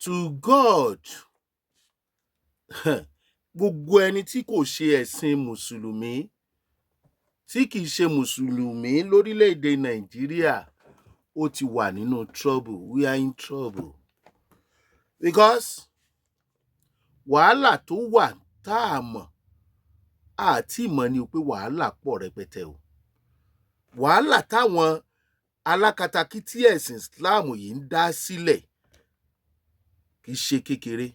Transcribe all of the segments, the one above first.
to God gbogbo ẹni tí kò ṣe ẹ̀sìn mùsùlùmí tí kìí ṣe mùsùlùmí lórílẹ̀‐èdè Nàìjíríà ó ti wà nínú trouble. We are in trouble because wàhálà tó wà tá a mọ̀ àti ìmọ̀ ni pé wàhálà pọ̀ rẹpẹtẹ o. Wàhálà táwọn alákatakítí ẹ̀sìn Islam yìí ń dá sílẹ̀ kìí ṣe kékeré.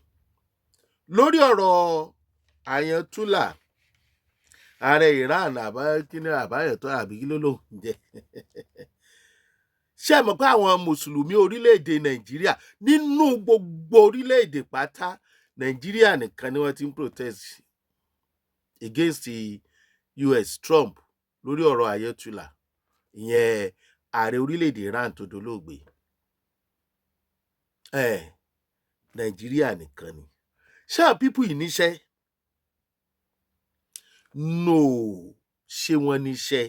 Lórí ọ̀rọ̀ Ayatollah ààrẹ Iran àbáyọ̀tọ́ àbí kí ló lòun jẹ́ ṣé ẹ mọ̀ pé àwọn mùsùlùmí orílẹ̀-èdè Nàìjíríà nínú gbogbo orílẹ̀-èdè pátá Nàìjíríà nìkan ni wọ́n ti ń protest against the US Trump lórí ọ̀rọ̀ Ayatollah ìyẹn ààrẹ orílẹ̀-èdè Iran tó dolóògbé. Nàìjíríà nìkan ni. Ṣé àwọn pípù yìí níṣẹ́? No, ṣé wọ́n níṣẹ́?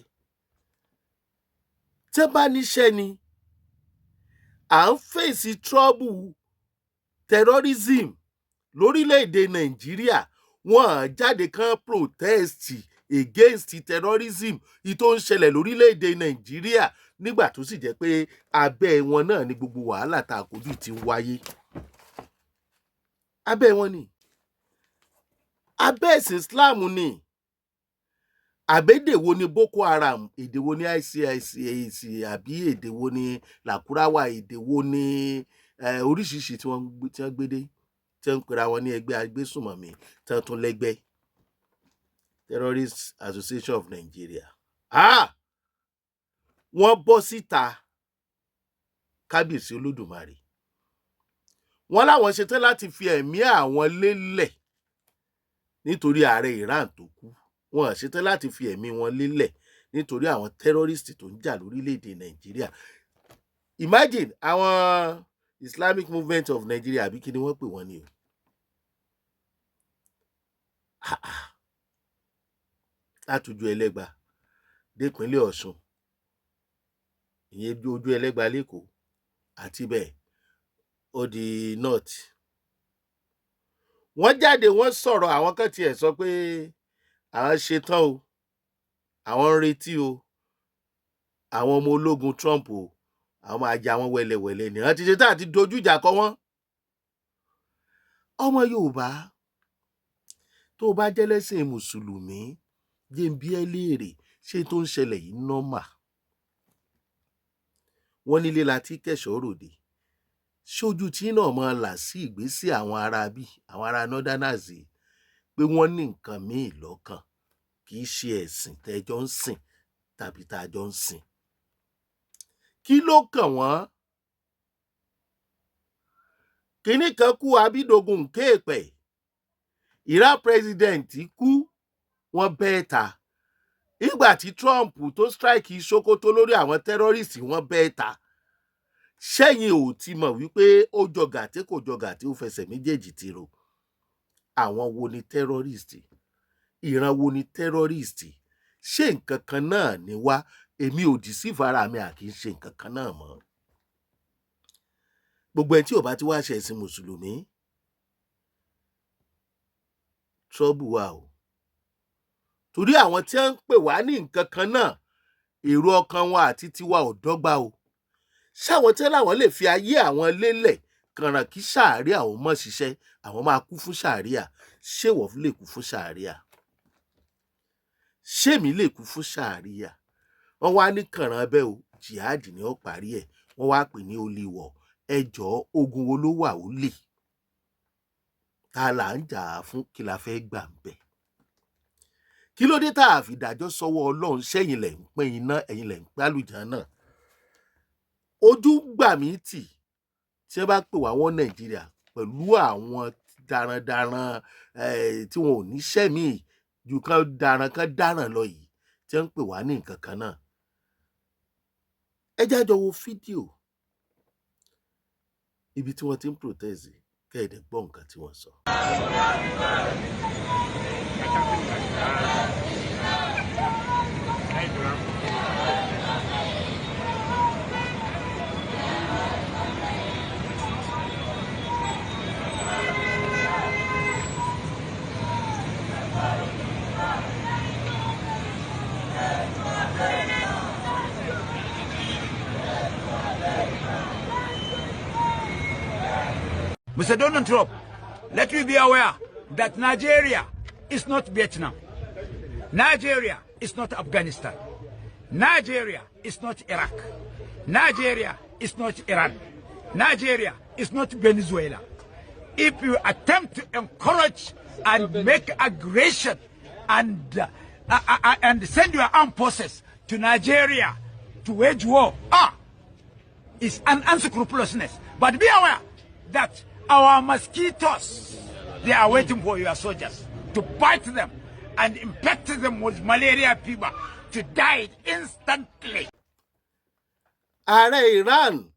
Tẹ́ bá níṣẹ́ ni à ń fèsì trouble terrorism lórílẹ̀‐èdè Nàìjíríà wọ́n á jáde kan protest against terrorism tó ń ṣẹlẹ̀ lórílẹ̀‐èdè Nàìjíríà nígbà tó sì jẹ́ pé abẹ́ wọn náà ni gbogbo wàhálà tá a kojú ti ń wáyé. Abẹ́ wọn ni. Abẹ́ ẹ̀sìn Islam ni. Àbédè wo ni Boko Haram, èdè wo ni ICIC àbí èdè wo ni Làkúráwà, èdè wo ni oríṣiríṣi tí wọ́n gbé dé tí wọ́n ń pera wọn ní ẹgbẹ́ agbésùnmọ̀mí tí wọ́n tún lẹ́gbẹ́ Terrorist Association of Nigeria. Wọ́n bọ́ síta kábíyèsí Olódùmarè. Wọ́n láwọn ṣetán láti fi ẹ̀mí àwọn lélẹ̀ nítorí ààrẹ Iran tó kú. Wọ́n ṣetán láti fi ẹ̀mí wọn lélẹ̀ nítorí àwọn terrorist tó ń jà lórílẹ̀‐èdè Nàìjíríà. Imagine àwọn Islamic Movement of Nigeria àbí kí ni wọ́n pè wọ́n ní o. Látòjú Ẹlẹ́gbà dépínlẹ̀ Ọ̀ṣun, ìyẹn ojú Ẹlẹ́gbà lẹ́kọ̀ọ́ àti bẹ́ẹ̀ ó di north. Wọ́n jáde wọ́n sọ̀rọ̀, àwọn kan tiẹ̀ sọ pé àwọn ṣetán o, àwọn ń retí o, àwọn ọmọ ológun Trump o, àwọn máa jà wọ́n wẹ́lẹ́wẹ́lẹ́ ni wọ́n ti ṣetán àti dojú ìjà kọ wọ́n. Ọmọ Yorùbá tó o bá jẹ́lẹ́sìn mùsùlùmí jẹ́ ń bi ẹ́ léèrè ṣé tó ń ṣẹlẹ̀ yìí nọ́mà? Wọ́n nílé la tí kẹ̀ṣọ́ ròde. Ṣojú tí náà máa là sí ìgbésí àwọn ará bí àwọn ará northerners pé wọ́n ní nǹkan míì lọ́kàn kì í ṣe ẹ̀sìn tẹ́jọ́ ń sìn tàbí tàjọ́ ń sìn. Kí ló kàn wọ́n? Kínní kan kú Abídógun kéèpẹ̀, Iran president kú, wọ́n bẹ́ẹ̀ ta. Ìgbà tí Trump tó strike Sokoto lórí àwọn terrorist wọ́n bẹ́ẹ̀ ta. Ṣẹ́yìn ò ti mọ̀ wípé ó jọ gàté kò jọ gàté ó fẹsẹ̀ méjèèjì ti rò. Àwọn wo ni terrorist? Ìran wo ni terrorist? Ṣé nǹkan kan náà ni wá? Èmi ò deceive ara mi à kì í ṣe nǹkan kan náà mọ́. Gbogbo ẹni tí ò bá ti wá ṣe ẹ̀sìn mùsùlùmí trouble wà o. Torí àwọn tí wọ́n ń pè wá ní nǹkan kan náà èrò ọkàn wọn àti tiwa ò dọ́gba o. Ṣáwọn tí láwọn lè fi ayé àwọn lélẹ̀ kànràn kí ṣàríà àwọn mọ̀ ṣiṣẹ́, àwọn máa kú fún ṣàríà. Ṣé wọ́n lè kú fún ṣàríà? Ṣé mi lè kú fún ṣàríà? Wọ́n wá ní kànràn bẹ́ẹ̀ o, jihad ni ó parí ẹ̀. Wọ́n wá pè ní holy war. Ẹjọ́ ogun wo ló wà ó lè? Ta là ń jà fún, kí la fẹ́ gbà ń bẹ̀? Kí ló dé tá a fi dájọ́ sọ́wọ́ Ọlọ́run? Ṣẹ́yìn lẹ̀ ń pín iná, ẹ̀yin lẹ̀ ń pín àlùjánnà. Ojú gbà mí tì tí ẹ bá pè wá wọ́n Nàìjíríà pẹ̀lú àwọn darandaran tí wọn ò níṣẹ́ míì ju kan dáràn lọ yìí tí wọ́n ń pè wá ní nǹkan kan náà. Ẹ jájọ wo fídíò ibi tí wọ́n ti ń protest kẹ́ẹ̀dẹ̀ gbọ́ nǹkan tí wọ́n sọ. Mr. Donald Trump, let me be aware that Nigeria is not Vietnam. Nigeria is not Afghanistan. Nigeria is not Iraq. Nigeria is not Iran. Nigeria is not Venezuela. If you attempt to encourage and make aggression and send your armed forces to Nigeria to wage war, it's an unscrupulousness. But be aware that our mosquitoes, they are waiting for your soldiers to bite them and infect them with malaria fever to die instantly. Ààrẹ Iran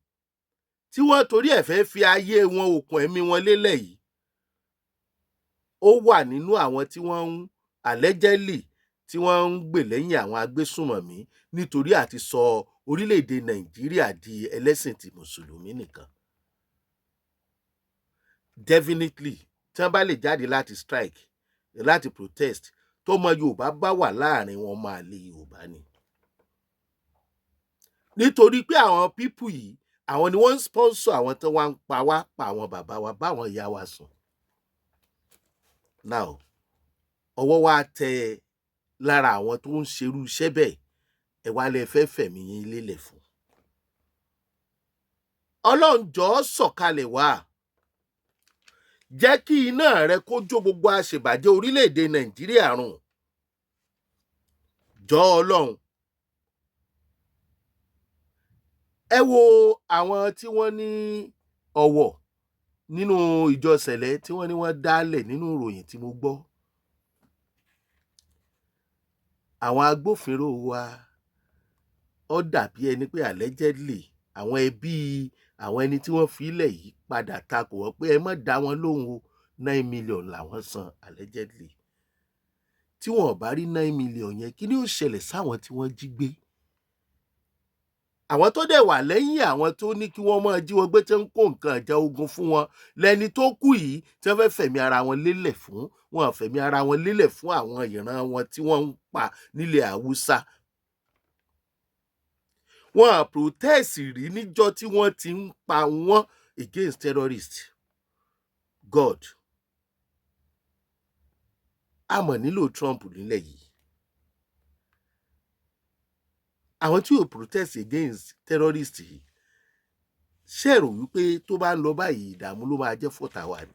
tí wọ́n torí ẹ̀ fẹ́ fi ayé wọn òkun ẹ̀mí wọn lélẹ̀ yìí, ó wà nínú àwọn tí wọ́n ń allegedly tí wọ́n ń gbè lẹ́yìn àwọn agbésùnmọ̀mí nítorí àti sọ orílẹ̀-èdè Nàìjíríà di ẹlẹ́sìn ti mùsùlùmí nìkan. Definitely tí wọ́n bá lè jáde láti strike, láti protest, tó mọ Yorùbá bá wà láàrin wọn máa lè Yorùbá ni. Nítorí pé àwọn pípù yìí, àwọn ni wọ́n ń sponsor àwọn tó wá ń pa wá, pa àwọn bàbá wa, bá àwọn ìyá wa sùn. Now, ọwọ́ wa tẹ lára àwọn tó ń ṣerú iṣẹ́ bẹ́ẹ̀, ẹ wá lẹ fẹ́ fẹ̀mí yín lélẹ̀ fún. Ọlọ́run jọ̀ọ́ sọ̀kalẹ̀ wá. Jẹ́ kí iná rẹ kó jó gbogbo àṣebàjẹ́ orílẹ̀-èdè Nàìjíríà run. Jọ̀ọ́ Ọlọ́run. Ẹ wo àwọn tí wọ́n ní ọ̀wọ̀ nínú ìjọ Sẹ̀lẹ̀ tí wọ́n ní wọ́n dálẹ̀ nínú ìròyìn tí mo gbọ́. Àwọn agbófinró wa, ó dàbí ẹni pé allegedly àwọn ẹbí àwọn ẹni tí wọ́n filẹ̀ yìí padà takò wọ́n pé ẹ má dá wọn lóhùn o, 9 million làwọn san allegedly. Tí wọn ò bá rí 9 million yẹn, kí ni ó ṣẹlẹ̀ sáwọn tí wọ́n jí gbé? Àwọn tó dẹ̀ wà lẹ́yìn àwọn tó ní kí wọ́n máa jí wọn gbé tí ń kó nǹkan ìjà ogun fún wọn, lẹni tó kù yìí tí wọ́n fẹ́ fẹ̀mí ara wọn lélẹ̀ fún, wọn ò fẹ̀mí ara wọn lélẹ̀ fún àwọn ìran wọn tí wọ́n ń pa nílẹ̀ Haúsá. Wọn à protest rí níjọ́ tí wọ́n ti ń pa wọ́n against terrorists. God, a mọ̀ nílò Trump nílẹ̀ yìí. Àwọn tí ò protest against terrorists yìí, ṣé ẹ rò wípé tó bá ń lọ báyìí ìdààmú ló máa jẹ́ fọ́tà wa ni?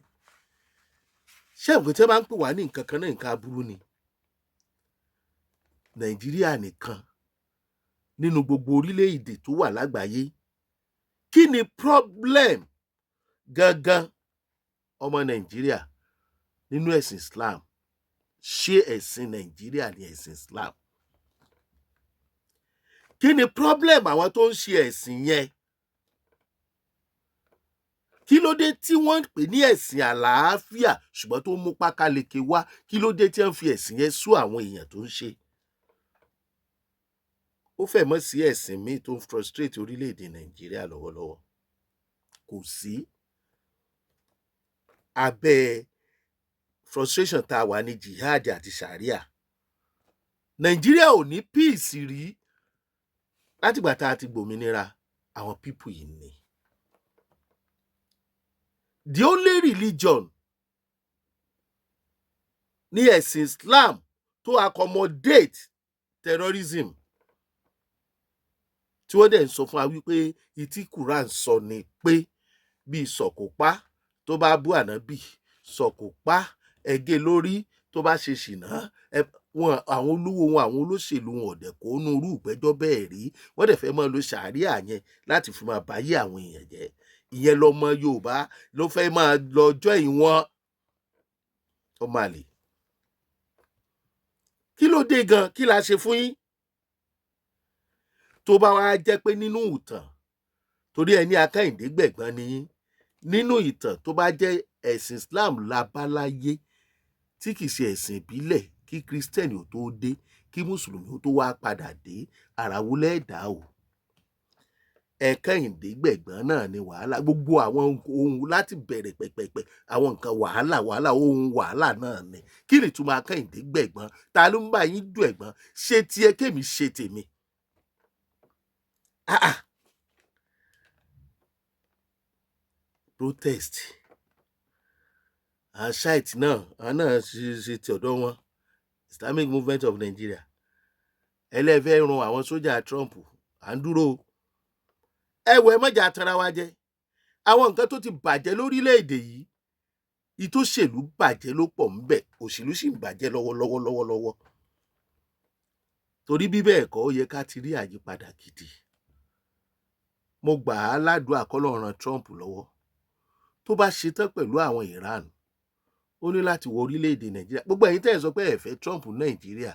Ṣé ẹ rò pé tí wọ́n bá ń pè wá ní nǹkan kan náà nǹkan aburú ni? Nàìjíríà nìkan nínú gbogbo orílẹ̀-èdè tó wà lágbàáyé, kí ni problem gangan ọmọ Nàìjíríà nínú ẹ̀sìn Islam? Ṣé ẹ̀sìn Nàìjíríà ni ẹ̀sìn Islam? Kí ni problem àwọn tó ń ṣe ẹ̀sìn yẹn? Kí ló dé tí wọ́n ń pè ní ẹ̀sìn àlàáfíà ṣùgbọ́n tó mú pákáleke wá? Kí ló dé tí wọ́n fi ẹ̀sìn yẹn sú àwọn èèyàn tó ń ṣe? Ó fẹ́ mọ́ sí ẹ̀sìn míì tó ń frustrate orílẹ̀-èdè Nàìjíríà lọ́wọ́lọ́wọ́. Kò sí. Abẹ́ frustration tá a wà ní jihad àti sharia. Nàìjíríà ò ní peace rí látìgbà tá a ti gbòmìnira. Àwọn people yìí ni. The only religion ní ẹ̀sìn Islam tó accommodate terrorism, tí wọ́n dẹ̀ ń sọ fún wa wípé ìtí Quran sọ ni pé bí sọ̀kòpá tó bá bú ànábì, sọ̀kòpá ẹgẹ́ lórí tó bá ṣe ṣìnà, wọn àwọn olówó wọn àwọn olóṣèlú wọn ọ̀dẹ̀ kó nú irú ìgbẹ́jọ́ bẹ́ẹ̀ rí. Wọ́n dẹ̀ fẹ́ máa lo ṣàríà yẹn láti fi máa báyé àwọn èèyàn jẹ́. Ìyẹn lọmọ Yorùbá ló fẹ́ máa lọ́jọ́ ìwọ̀n ọmọ àlè. Kí ló dé gan? Kí la ṣe fún yín? Tó bá wá jẹ́ pé nínú ìtàn, torí ẹni Akẹ́yìndé gbẹ̀gbọ́n ni yín, nínú ìtàn tó bá jẹ́ ẹ̀sìn Islam la bá láyé tí kìí ṣe ẹ̀sìn ìbílẹ̀, kí Kírísítẹ́nì ò tó dé, kí Mùsùlùmí ó tó wá padà dé, àràwọ̀ lẹ́ẹ̀dá o. Ẹ̀kẹ́yìndé gbẹ̀gbọ́n náà ni wàhálà, gbogbo àwọn ohun láti bẹ̀rẹ̀ pẹ̀pẹ̀pẹ̀, àwọn nǹkan wàhálà ohun wàhálà náà ni. Kí ni ìtumọ̀ Akẹ́yìndé gbẹ̀gbọ́n? Ta ló ń bá yín dù ẹ̀gbọ́n? Ṣé tiẹ̀ kémi ṣe tèmi? Protest Shiite náà àwọn náà ṣe ti ọ̀dọ̀ wọn, Islamic Movement of Nigeria. Ẹlẹ́fẹ́ run àwọn sójà Trump à ń dúró. Ẹ mọ̀jà tanra wa jẹ. Àwọn nǹkan tó ti bàjẹ́ lórílẹ̀‐èdè yìí, ìtòṣèlú bàjẹ́ ló pọ̀ ńbẹ̀, òṣèlú sì ń bàjẹ́ lọ́wọ́lọ́wọ́. Torí bí bẹ́ẹ̀ kọ́ ó yẹ ká ti rí àyípadà gidi. Mo gbà á ládùúà k'Ọlọ́run ran Trump lọ́wọ́. Tó bá ṣetán pẹ̀lú àwọn Iran, ó ní láti wọ orílẹ̀‐èdè Nàìjíríà. Gbogbo ẹ̀yin tẹ́ ẹ̀ sọ pé ẹ fẹ́ Trump Nàìjíríà,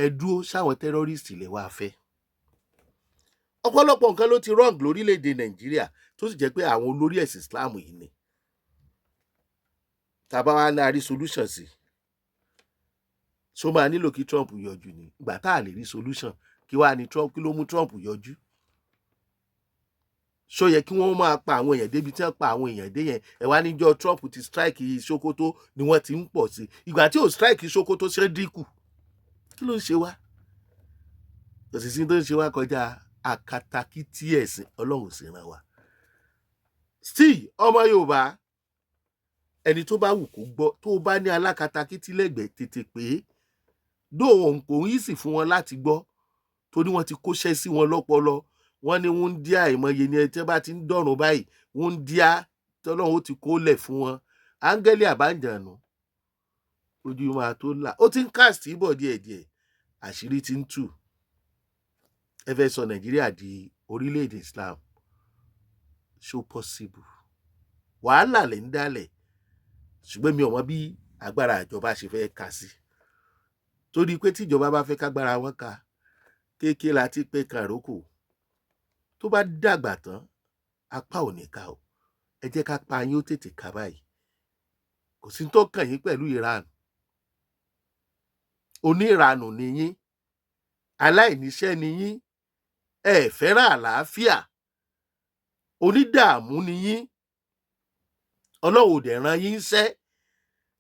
ẹ dúró sáwọn tẹ́rọ́rìstì lè wá fẹ́. Ọ̀pọ̀lọpọ̀ nǹkan ló ti wrong lórílẹ̀‐èdè Nàìjíríà tó sì jẹ́ pé àwọn olórí ẹ̀sìn Islam yìí ni. Tàbá wa náà rí solution sí, so máa nílò kí Trump yọjú ni. Ìgbà tá a lè rí solution, kí wá ní Trump, kí ló mú Trump yọjú? Ṣó yẹ kí wọ́n máa pa àwọn èèyàn débi tí wọ́n pa àwọn èèyàn dé yẹn? Ẹ wá níjọ́ Trump ti strike Sokoto ni wọ́n ti ń pọ̀ sí. Ìgbà tí ò strike Sokoto ṣe dínkù. Kí ló ń ṣe wá? Kò sì sí tó ń ṣe wá kọjá akatakítí ẹ̀sìn. Ọlọ́run sì ràn wá. Still, ọmọ Yorùbá, ẹni tó bá wù kó gbọ́, tó bá ní alákatakítí lẹ́gbẹ̀ẹ́ tètè pé dóhùn kò ń yí sì fún wọn láti gbọ́, torí wọ́n ti kóṣẹ́ sí wọn lọ́pọlọ. Wọ́n ní wọ́n ń díà ìmọye ni ẹ tẹ́ bá ti ń dọ̀rùn báyìí, wọ́n ń díà tọ́lọ́run ó ti kó lẹ̀ fún wọn. Áńgẹ́lì àbájánu ojú máa tó là. Ó ti ń cast bọ̀ díẹ̀díẹ̀, àṣírí ti ń tú. Ẹ fẹ́ sọ Nàìjíríà di orílẹ̀-èdè Islam, so possible? Wàhálà lè ń dálẹ̀, ṣùgbọ́n mi ò mọ bí agbára ìjọba ṣe fẹ́ ka sí. Torí pé tíjọba bá fẹ́ kágbára wọn ka, kéèké láti pé kàrókò. Tó bá dàgbà tán, apá ò ní ká o. Ẹ jẹ́ ká pa yín ó tètè ká báyìí. Kò sí tó kàn yín pẹ̀lú Iran. Oníranù ni yín, aláìníṣẹ́ ni yín, ẹ fẹ́ràn àlàáfíà, onídààmú ni yín, Ọlọ́run ò dẹ̀ ran yín ṣẹ́.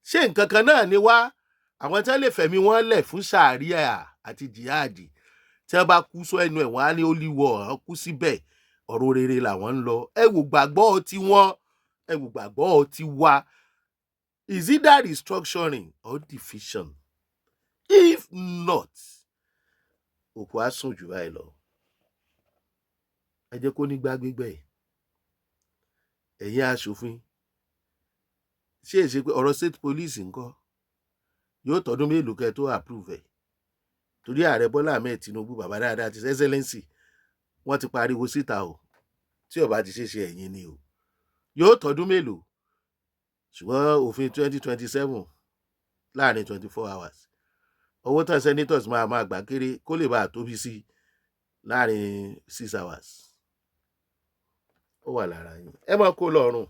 Ṣé nǹkan kan náà ni wá? Àwọn tí wọ́n lè fẹ̀mí wọn lẹ̀ fún sàríà àti jihadi, tí wọ́n bá kú sọ ẹnu ẹ̀ wọ́n á ní holy war, wọ́n kú síbẹ̀, ọ̀rọ̀ rere làwọn ń lọ. Ẹ wò gbàgbọ́ ti wọn, ẹ wò gbàgbọ́ ti wa. Is it that restructuring or division? If not, òkú á sùn jù báyìí lọ. Ẹ jẹ́ kó ní gbágbégbẹ̀. Ẹ̀yin aṣòfin, ṣé èsì pé ọ̀rọ̀ state police ńkọ́? Yóò tọdún mélòó kẹ́ tó approve ẹ̀? Torí ààrẹ Bọ́lá Ahmed Tinubu, bàbá dáadáa ti excellency, wọ́n ti pariwo síta o. Tí ó bá ti ṣe ẹ̀yin ni o. Yóò tọdún mélòó? Ṣùgbọ́n òfin 2027 láàrin 24 hours. Owó tán senators máa gbà kéré kó lè bá tóbi sí láàrin 6 hours. Ó wà lára yín. Ẹ máa kó lọ́rùn.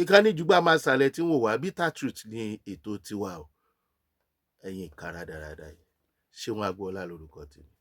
Ìkànnì Jùgbà máa ṣàlẹ̀ tí wọ́n wà. Bitter Truth ní ètò tiwa o. Ẹ̀yin ìkàrà dáradára yìí. Ṣé wọn Agboola lórúkọ tèmi?